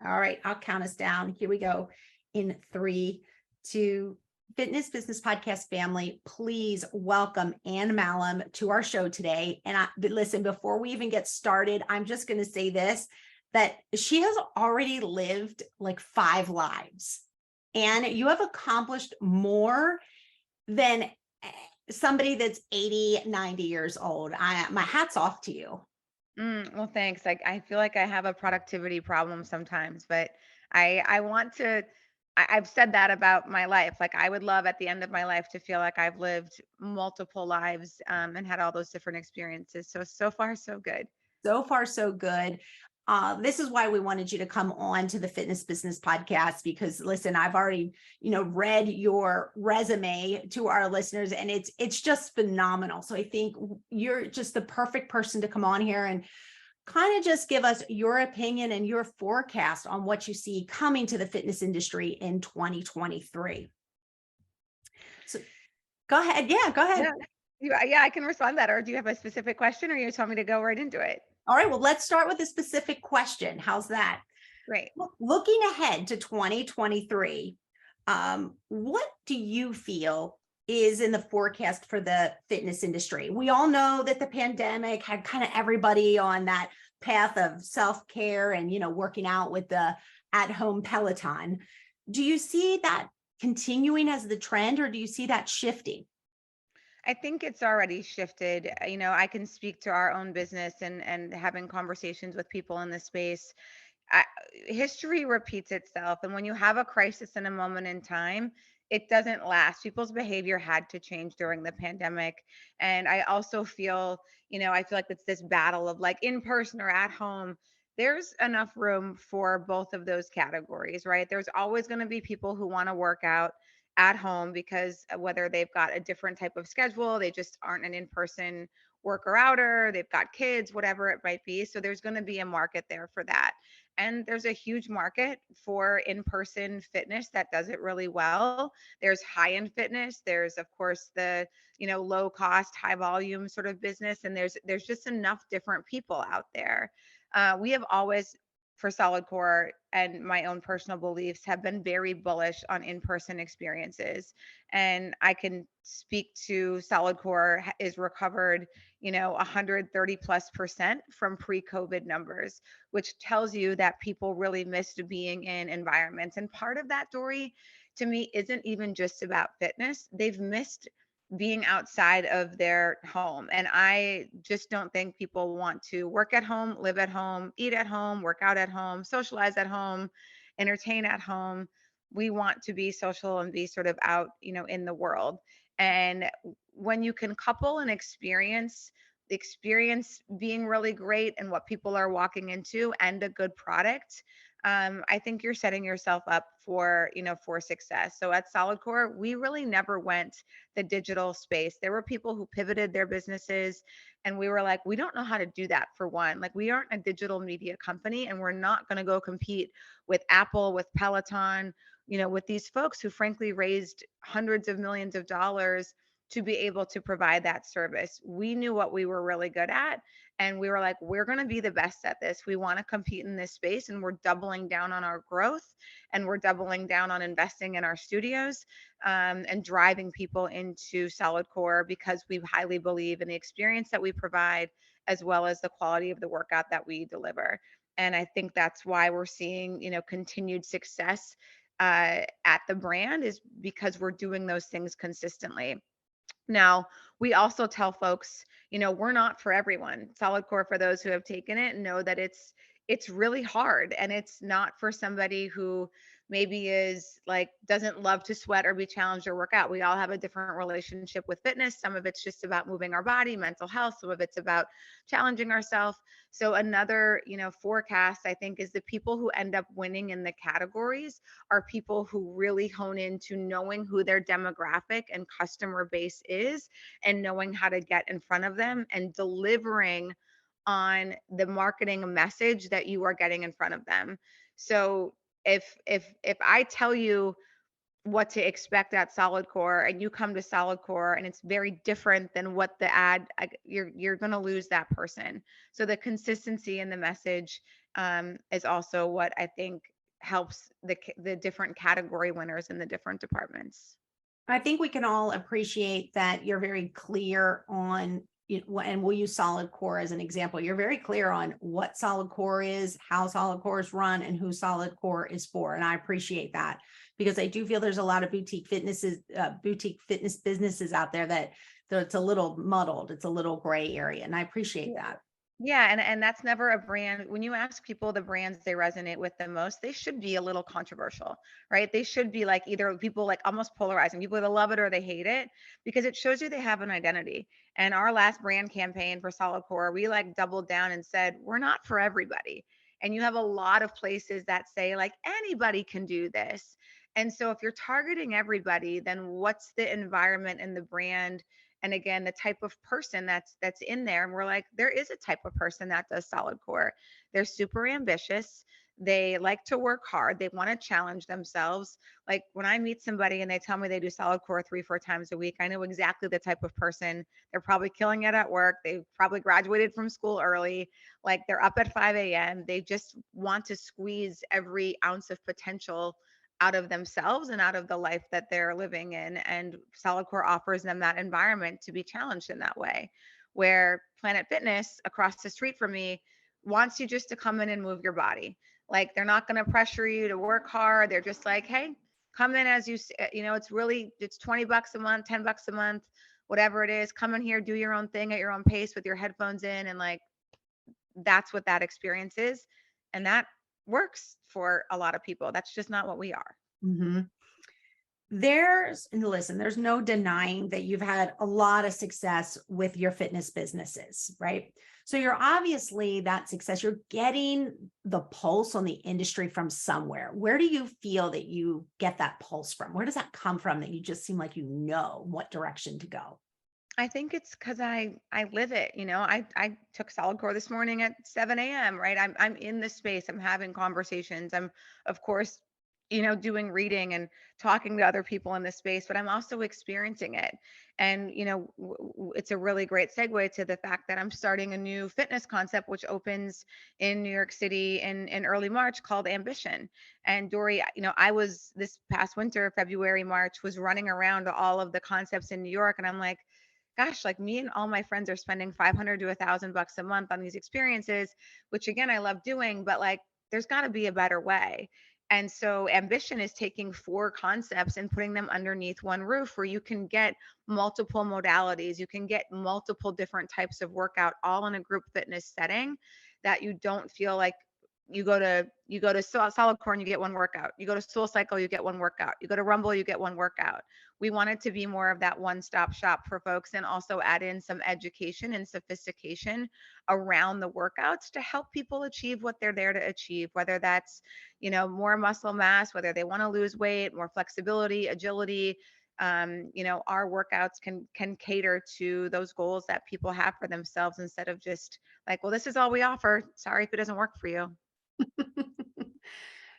All right, I'll count us down. Here we go. In three, two, Fitness Business Podcast family, please welcome Anne Mahlum to our show today. But listen, before we even get started, I'm just going to say this, that she has already lived like 5 lives. And you have accomplished more than somebody that's 80, 90 years old. My hat's off to you. Well, thanks. I feel like I have a productivity problem sometimes, but I want to. I've said that about my life. Like I would love at the end of my life to feel like I've lived multiple lives and had all those different experiences. So far so good. So far, so good. This is why we wanted you to come on to the Fitness Business Podcast, because listen, I've already, read your resume to our listeners, and it's just phenomenal. So I think you're just the perfect person to come on here and kind of just give us your opinion and your forecast on what you see coming to the fitness industry in 2023. So go ahead. Yeah, go ahead. Yeah. Yeah, I can respond to that. Or do you have a specific question or you just want me to go right into it? All right. Well, let's start with a specific question. How's that? Great. Looking ahead to 2023, what do you feel is in the forecast for the fitness industry? We all know that the pandemic had kind of everybody on that path of self-care and, working out with the at-home Peloton. Do you see that continuing as the trend, or do you see that shifting? I think it's already shifted. I can speak to our own business and having conversations with people in the space. I, History repeats itself, and when you have a crisis in a moment in time, it doesn't last. People's behavior had to change during the pandemic, and I also feel, I feel like it's this battle of like in person or at home. There's enough room for both of those categories, right? There's always going to be people who want to work out at home because whether they've got a different type of schedule, they just aren't an in-person worker outer, they've got kids, whatever it might be. So there's going to be a market there for that. And there's a huge market for in-person fitness that does it really well. There's high-end fitness. There's, of course, the, low cost, high volume sort of business. And there's just enough different people out there. We have always, for solid core and my own personal beliefs, have been very bullish on in-person experiences. And I can speak to solid core is recovered, 130+% from pre-COVID numbers, which tells you that people really missed being in environments. And part of that, Dory, to me, isn't even just about fitness. They've missed being outside of their home. And I just don't think people want to work at home, live at home, eat at home, work out at home, socialize at home, entertain at home. We want to be social and be sort of out, in the world. And when you can couple an experience, the experience being really great and what people are walking into and a good product, I think you're setting yourself up for, for success. So at Solid Core, we really never went the digital space. There were people who pivoted their businesses, and we were like, we don't know how to do that, for one. Like, we aren't a digital media company, and we're not going to go compete with Apple, with Peloton, with these folks who frankly raised hundreds of millions of dollars to be able to provide that service. We knew what we were really good at, and we were like, we're going to be the best at this. We want to compete in this space, and we're doubling down on our growth, and we're doubling down on investing in our studios, and driving people into solid core because we highly believe in the experience that we provide as well as the quality of the workout that we deliver. And I think that's why we're seeing, continued success at the brand, is because we're doing those things consistently. Now, we also tell folks, we're not for everyone. Solid core, for those who have taken it, know that it's really hard, and it's not for somebody who maybe is like doesn't love to sweat or be challenged or work out. We all have a different relationship with fitness. Some of it's just about moving our body, mental health, some of it's about challenging ourselves. So another, forecast, I think, is the people who end up winning in the categories are people who really hone into knowing who their demographic and customer base is, and knowing how to get in front of them and delivering on the marketing message that you are getting in front of them. So if I tell you what to expect at solid core and you come to solid core and it's very different than what the ad, you're going to lose that person. So the consistency in the message is also what I think helps the different category winners in the different departments. I think we can all appreciate that you're very clear on, and we'll use solid core as an example. You're very clear on what solid core is, how solid core is run, and who solid core is for. And I appreciate that because I do feel there's a lot of boutique fitness businesses out there that it's a little muddled. It's a little gray area. And I appreciate that. Yeah, and that's never a brand. When you ask people the brands they resonate with the most, they should be a little controversial, right? They should be like either people like almost polarizing. People either love it or they hate it because it shows you they have an identity. And our last brand campaign for Solid Core, we like doubled down and said, we're not for everybody. And you have a lot of places that say like anybody can do this. And so if you're targeting everybody, then what's the environment and the brand and again the type of person that's in there, and we're like there is a type of person that does solid core. They're super ambitious, they like to work hard, they want to challenge themselves. Like when I meet somebody and they tell me they do solid core 3 4 times a week, I know exactly the type of person. They're probably killing it at work, they probably graduated from school early, like they're up at 5 a.m., they just want to squeeze every ounce of potential out of themselves and out of the life that they're living in. And Solid Core offers them that environment to be challenged in that way. Where Planet Fitness across the street from me wants you just to come in and move your body. Like they're not going to pressure you to work hard. They're just like, hey, come in as it's 20 bucks a month, 10 bucks a month, whatever it is. Come in here, do your own thing at your own pace with your headphones in. And like, that's what that experience is. And that works for a lot of people. That's just not what we are. Mhm. And listen, there's no denying that you've had a lot of success with your fitness businesses, right? So you're obviously that success, you're getting the pulse on the industry from somewhere. Where do you feel that you get that pulse from? Where does that come from that you just seem like you know what direction to go? I think it's because I live it. I took solid core this morning at 7 a.m. Right. I'm in the space. I'm having conversations. I'm of course, doing reading and talking to other people in the space, but I'm also experiencing it. And it's a really great segue to the fact that I'm starting a new fitness concept which opens in New York City in early March called Ambition. And Dory, I was this past winter, February, March, was running around to all of the concepts in New York, and I'm like, gosh, like me and all my friends are spending 500 to $1,000 a month on these experiences, which again, I love doing, but like, there's got to be a better way. And so ambition is taking 4 concepts and putting them underneath one roof where you can get multiple modalities, you can get multiple different types of workout all in a group fitness setting that you don't feel like you go to solid core and you get one workout. You go to Soul Cycle, you get one workout. You go to Rumble, you get one workout. We want it to be more of that one-stop shop for folks and also add in some education and sophistication around the workouts to help people achieve what they're there to achieve, whether that's, more muscle mass, whether they want to lose weight, more flexibility, agility. Our workouts can cater to those goals that people have for themselves instead of just like, well, this is all we offer. Sorry if it doesn't work for you.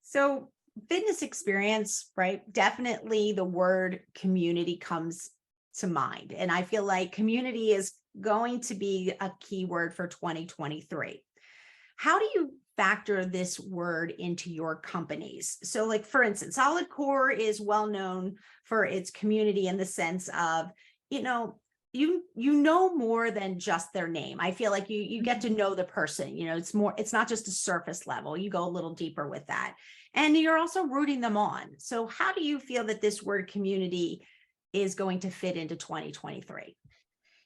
So, fitness experience, right? Definitely the word community comes to mind. And I feel like community is going to be a key word for 2023. How do you factor this word into your companies? So, like for instance, Solid Core is well known for its community in the sense of, you know, you know more than just their name. I feel like you get to Mhm. know the person. It's not just a surface level. You go a little deeper with that. And you're also rooting them on. So, how do you feel that this word community is going to fit into 2023?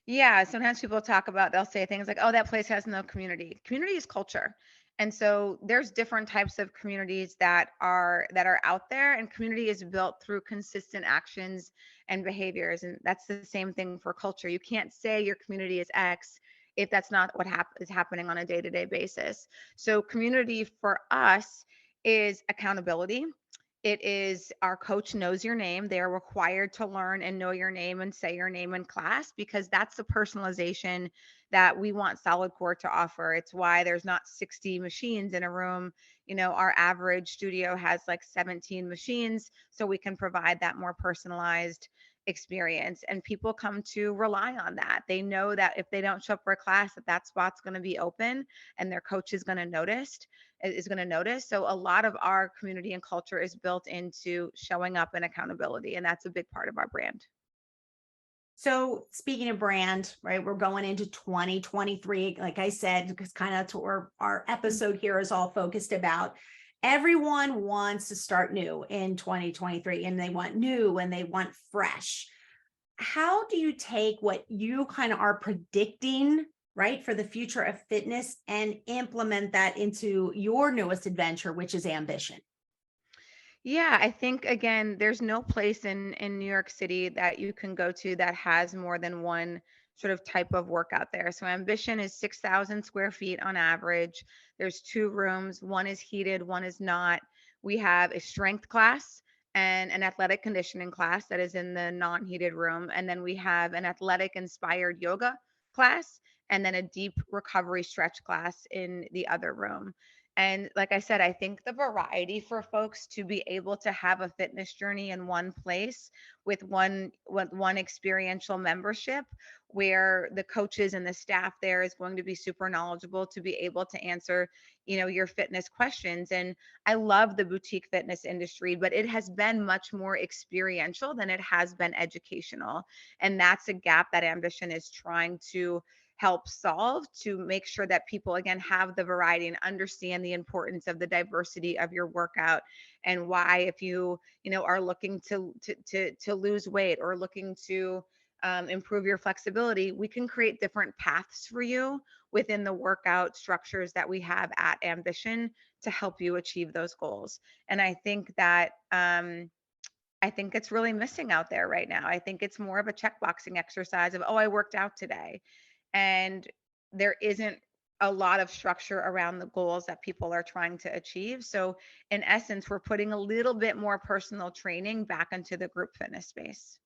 Yeah, sometimes people talk about, they'll say things like, "Oh, that place has no community." Community is culture. And so there's different types of communities that are out there, and community is built through consistent actions and behaviors, and that's the same thing for culture. You can't say your community is X if that's not what is happening on a day-to-day basis. So community for us is accountability. It is our coach knows your name. They are required to learn and know your name and say your name in class because that's the personalization that we want Solid Core to offer. It's why there's not 60 machines in a room. Our average studio has like 17 machines, so we can provide that more personalized experience, and people come to rely on that. They know that if they don't show up for a class, that that spot's going to be open and their coach is going to notice. So a lot of our community and culture is built into showing up and accountability, and that's a big part of our brand. So speaking of brand, right, we're going into 2023, like I said, because kind of to our episode here is all focused about. Everyone wants to start new in 2023 and they want new and they want fresh. How do you take what you kind of are predicting, right, for the future of fitness and implement that into your newest adventure, which is ambition? Yeah, I think again, there's no place in New York City that you can go to that has more than one sort of type of workout there. So Ambition is 6,000 square feet on average. There's two rooms, one is heated, one is not. We have a strength class and an athletic conditioning class that is in the non-heated room, and then we have an athletic inspired yoga class and then a deep recovery stretch class in the other room. And like I said, I think the variety for folks to be able to have a fitness journey in one place with one experiential membership where the coaches and the staff there is going to be super knowledgeable to be able to answer, your fitness questions. And I love the boutique fitness industry, but it has been much more experiential than it has been educational. And that's a gap that Ambition is trying to help solve, to make sure that people again have the variety and understand the importance of the diversity of your workout, and why if you are looking to lose weight or looking to improve your flexibility, we can create different paths for you within the workout structures that we have at Ambition to help you achieve those goals. And I think it's really missing out there right now. I think it's more of a checkboxing exercise of, oh, I worked out today. And there isn't a lot of structure around the goals that people are trying to achieve. So, in essence, we're putting a little bit more personal training back into the group fitness space.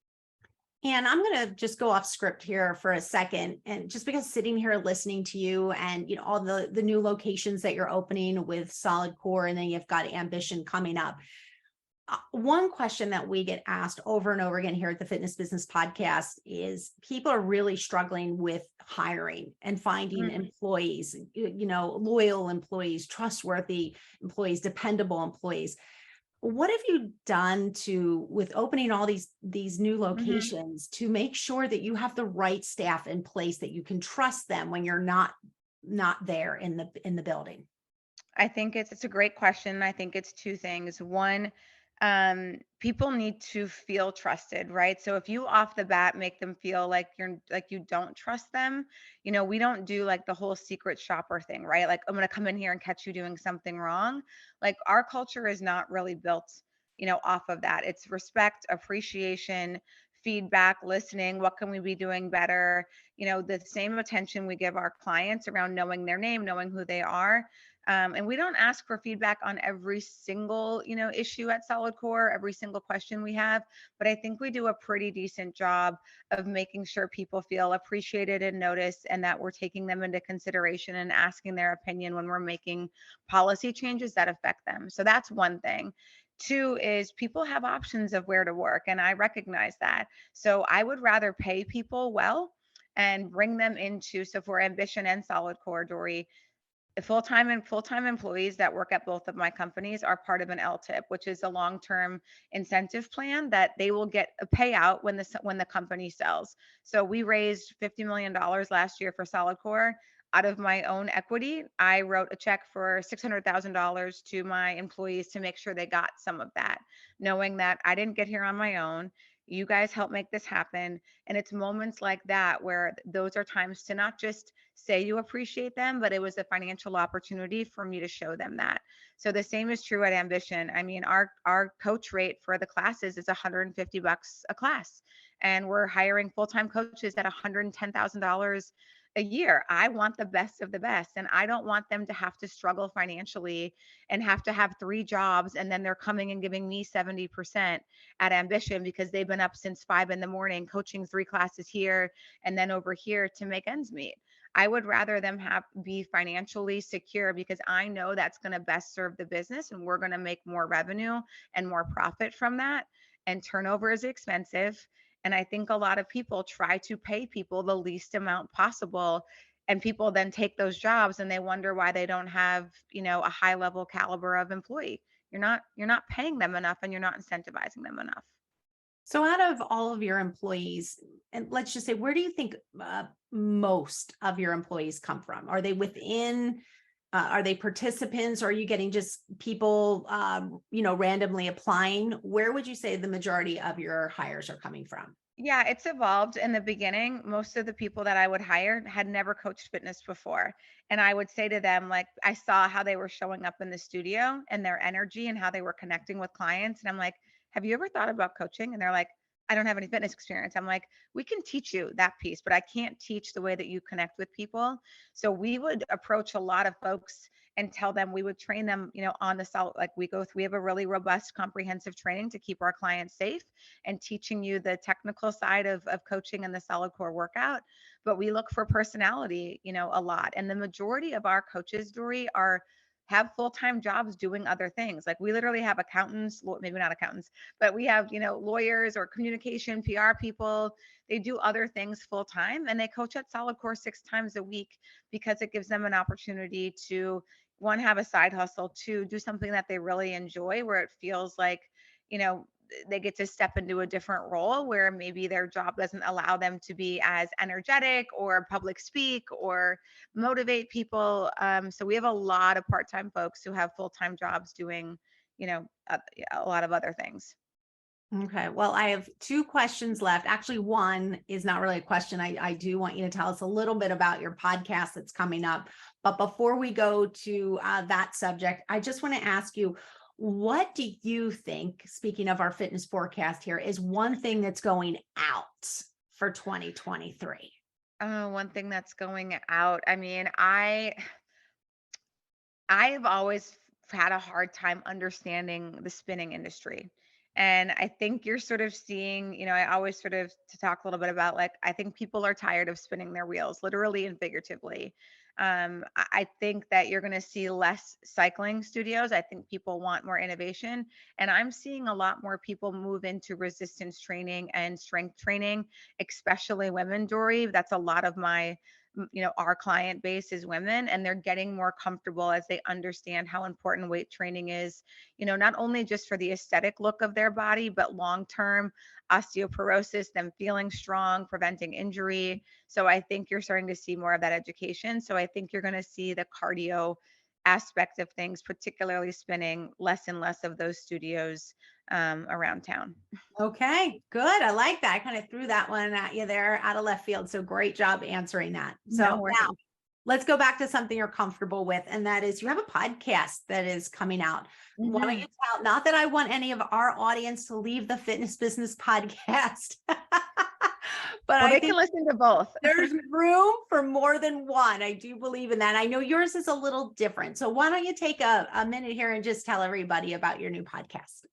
And I'm going to just go off script here for a second. And just because sitting here listening to you and, all the new locations that you're opening with Solid Core, and then you've got Ambition coming up. One question that we get asked over and over again here at the Fitness Business Podcast is people are really struggling with hiring and finding Mm. employees, loyal employees, trustworthy employees, dependable employees. What have you done with opening all these new Mhm. locations to make sure that you have the right staff in place, that you can trust them when you're not there in the building? I think it's a great question. I think it's two things. One, people need to feel trusted, right? So if you off the bat make them feel like you don't trust them, we don't do like the whole secret shopper thing, right? Like, I'm gonna come in here and catch you doing something wrong. Like, our culture is not really built, off of that. It's respect, appreciation, feedback, listening. What can we be doing better? The same attention we give our clients around knowing their name, knowing who they are. And we don't ask for feedback on every single, issue at Solid Core, every single question we have, but I think we do a pretty decent job of making sure people feel appreciated and noticed, and that we're taking them into consideration and asking their opinion when we're making policy changes that affect them. So that's one thing. Two is people have options of where to work, and I recognize that. So I would rather pay people well and bring them into, so for Ambition and Solid Core, Dory, full-time employees that work at both of my companies are part of an LTIP, which is a long-term incentive plan that they will get a payout when the company sells. So we raised $50 million last year for Solid Core. Out of my own equity, I wrote a check for $600,000 to my employees to make sure they got some of that, knowing that I didn't get here on my own. You guys helped make this happen. And it's moments like that where those are times to not just say you appreciate them, but it was a financial opportunity for me to show them that. So the same is true at Ambition. I mean, our coach rate for the classes is $150 a class, and we're hiring full-time coaches at $110,000 a year. I want the best of the best, and I don't want them to have to struggle financially and have to have three jobs, and then they're coming and giving me 70% at Ambition because they've been up since 5 in the morning coaching three classes here and then over here to make ends meet. I would rather them be financially secure because I know that's going to best serve the business, and we're going to make more revenue and more profit from that. And turnover is expensive. And I think a lot of people try to pay people the least amount possible. And people then take those jobs and they wonder why they don't have, a high level caliber of employee. You're not paying them enough and you're not incentivizing them enough. So out of all of your employees, and let's just say, where do you think most of your employees come from? Are they within, are they participants? Or are you getting just people, randomly applying? Where would you say the majority of your hires are coming from? Yeah, it's evolved. In the beginning, most of the people that I would hire had never coached fitness before. And I would say to them, like, I saw how they were showing up in the studio and their energy and how they were connecting with clients. And I'm like, have you ever thought about coaching? And they're like, I don't have any fitness experience. I'm like, we can teach you that piece, but I can't teach the way that you connect with people. So we would approach a lot of folks and tell them, we would train them, on the solid, like we have a really robust, comprehensive training to keep our clients safe and teaching you the technical side of coaching and the solid core workout. But we look for personality, a lot. And the majority of our coaches, Dory, are have full-time jobs doing other things. Like we literally have accountants, maybe not accountants, but we have, lawyers or communication, PR people. They do other things full time and they coach at Solid Core 6 times a week because it gives them an opportunity to, one, have a side hustle, two, do something that they really enjoy where it feels like, you know, they get to step into a different role where maybe their job doesn't allow them to be as energetic or public speak or motivate people. So we have a lot of part-time folks who have full-time jobs doing, a lot of other things. Okay. Well, I have two questions left. Actually, one is not really a question. I do want you to tell us a little bit about your podcast that's coming up. But before we go to that subject, I just want to ask you, what do you think, speaking of our fitness forecast here, is one thing that's going out for 2023? One thing that's going out. I mean, I've always had a hard time understanding the spinning industry. And I think you're sort of seeing, I always sort of to talk a little bit about, like, I think people are tired of spinning their wheels, literally and figuratively. I think that you're going to see less cycling studios. I think people want more innovation. And I'm seeing a lot more people move into resistance training and strength training, especially women, Dory. That's a lot of my our client base is women, and they're getting more comfortable as they understand how important weight training is, not only just for the aesthetic look of their body, but long term osteoporosis, them feeling strong, preventing injury. So I think you're starting to see more of that education. So I think you're going to see the cardio aspect of things, particularly spinning, less and less of those studios around town. Okay, good. I like that. I kind of threw that one at you there out of left field. So great job answering that. So No now worries. let's go back to something you're comfortable with, and that is you have a podcast that is coming out. Why don't you Mhm. tell, not that I want any of our audience to leave the fitness business podcast, but Well, I they can think listen to both. there's room for more than one. I do believe in that. I know yours is a little different. So why don't you take a minute here and just tell everybody about your new podcast?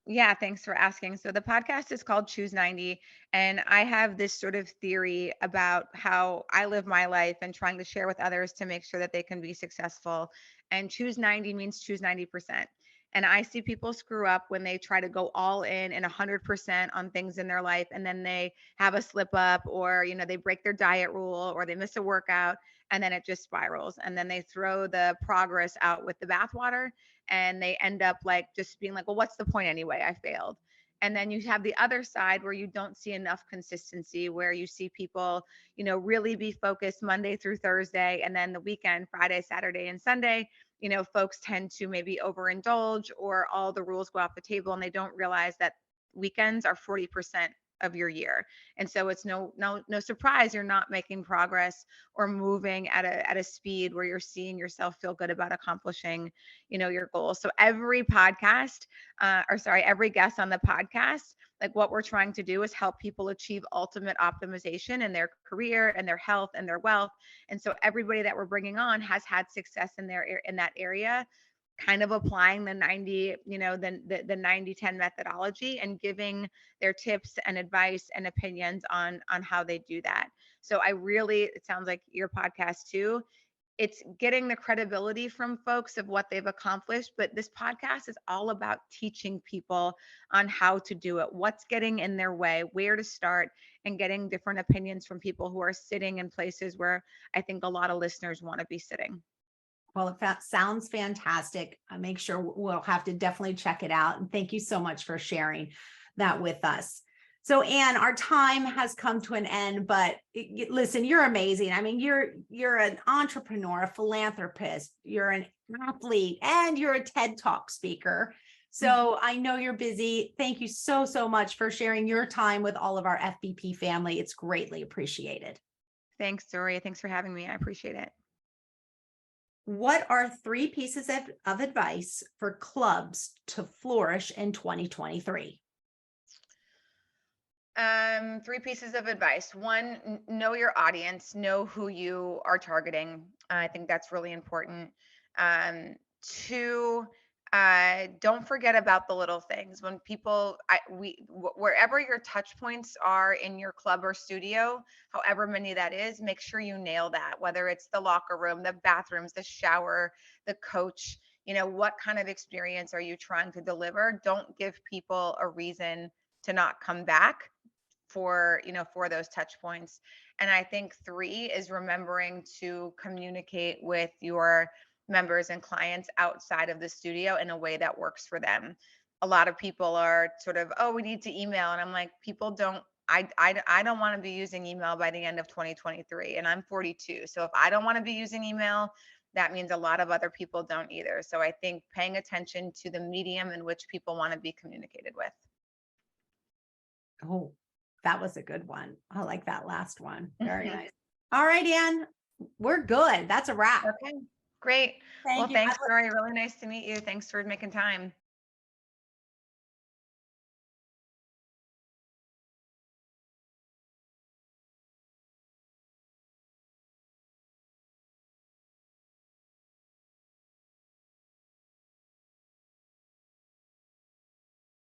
Yeah, thanks for asking. So the podcast is called Choose 90, and I have this sort of theory about how I live my life and trying to share with others to make sure that they can be successful. And Choose 90 means choose 90%. And I see people screw up when they try to go all in and 100% on things in their life, and then they have a slip up, or they break their diet rule, or they miss a workout, and then it just spirals. And then they throw the progress out with the bathwater, and they end up like just being like, well, what's the point anyway? I failed. And then you have the other side where you don't see enough consistency, where you see people, really be focused Monday through Thursday, and then the weekend, Friday, Saturday, and Sunday, folks tend to maybe overindulge, or all the rules go off the table and they don't realize that weekends are 40% of your year. And so it's no surprise you're not making progress or moving at a speed where you're seeing yourself feel good about accomplishing, your goals. So every podcast, or sorry, every guest on the podcast, like, what we're trying to do is help people achieve ultimate optimization in their career and their health and their wealth. And so everybody that we're bringing on has had success in that area, kind of applying the 90, the 90-10 methodology, and giving their tips and advice and opinions on how they do that. So I really, it sounds like your podcast too, it's getting the credibility from folks of what they've accomplished. But this podcast is all about teaching people on how to do it, what's getting in their way, where to start, and getting different opinions from people who are sitting in places where I think a lot of listeners want to be sitting. Well, sounds fantastic. I make sure we'll have to definitely check it out. And thank you so much for sharing that with us. So, Anne, our time has come to an end, but listen, you're amazing. I mean, you're an entrepreneur, a philanthropist, you're an athlete, and you're a TED Talk speaker. So I know you're busy. Thank you so, so much for sharing your time with all of our FBP family. It's greatly appreciated. Thanks, Doria. Thanks for having me. I appreciate it. What are 3 pieces of advice for clubs to flourish in 2023? 3 pieces of advice. One, know your audience, know who you are targeting. I think that's really important. Two, don't forget about the little things. When people, wherever your touch points are in your club or studio, however many that is, make sure you nail that. Whether it's the locker room, the bathrooms, the shower, the coach. What kind of experience are you trying to deliver? Don't give people a reason to not come back for those touch points. And I think 3 is remembering to communicate with your members and clients outside of the studio in a way that works for them. A lot of people are sort of, oh, we need to email, and I'm like, people don't. I don't want to be using email by the end of 2023, and I'm 42. So if I don't want to be using email, that means a lot of other people don't either. So I think paying attention to the medium in which people want to be communicated with. Oh, that was a good one. I like that last one. Very nice. All right, Anne, we're good. That's a wrap. Okay, great. Well, Thank you. thanks, Rory. Really nice to meet you. Thanks for making time.